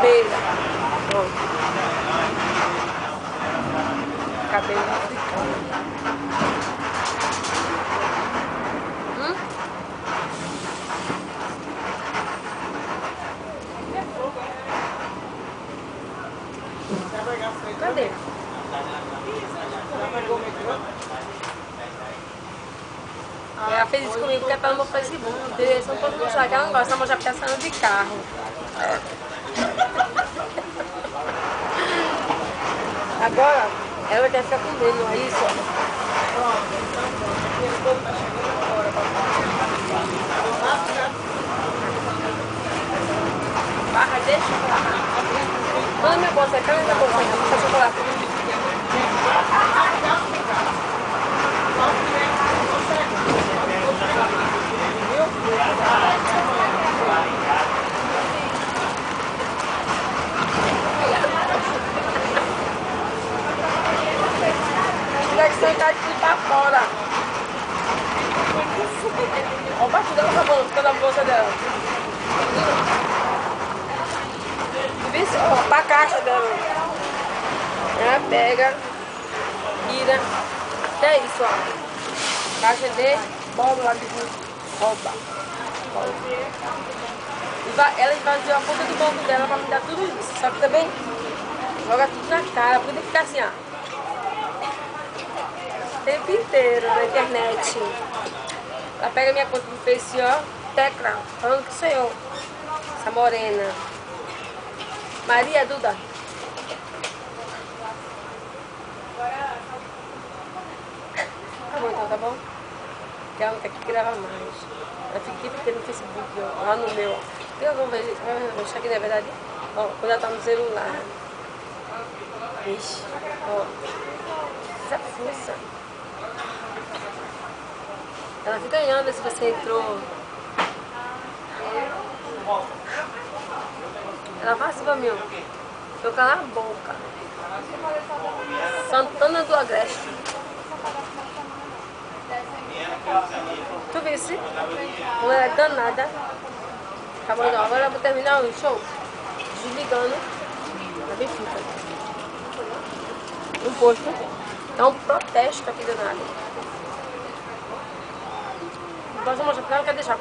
vermelha. Ó. Cabelo africano. Cadê? Ela fez isso comigo porque é pelo meu Facebook. Você não pode mostrar que ela não gosta de mostrar porque ela saiu de carro. Agora, ela quer ficar comendo, é isso? Barra de chocolate. Manda minha bolsa, cadê minha bolsa? Bolsa de chocolate. Tem que sentar aqui pra fora. Olha o batido dela acabando, ficando na bolsa dela. Ó, pra caixa dela. Ela pega, tira. Até isso, ó. Caixa de bola lá de rouba. Ela esvaziou a ponta do banco dela pra me dar tudo isso. Só que também joga tudo na cara. Porque tem que ficar assim, ó. O tempo inteiro na internet. Ela pega minha conta do Face, ó. Tecla, falando que sou eu. Essa morena. Maria Duda. Tá bom então, tá bom? Porque ela não quer que grava mais. Ela fica aqui porque no Facebook, ó, lá no meu. Eu vou ver, vou achar que não é verdade. Ó, quando ela tá no celular. Ixi, ó. Essa força. Ela fica olhando se você entrou. Ela fala assim pra mim, ó. Eu calar a boca. Santana do Agreste. Tu visse? Mulher é danada. Acabou, agora eu vou terminar o show. Desligando. Na Benfica. Um posto. É um protesto aqui danado. Posso mostrar porque ela não quer deixar.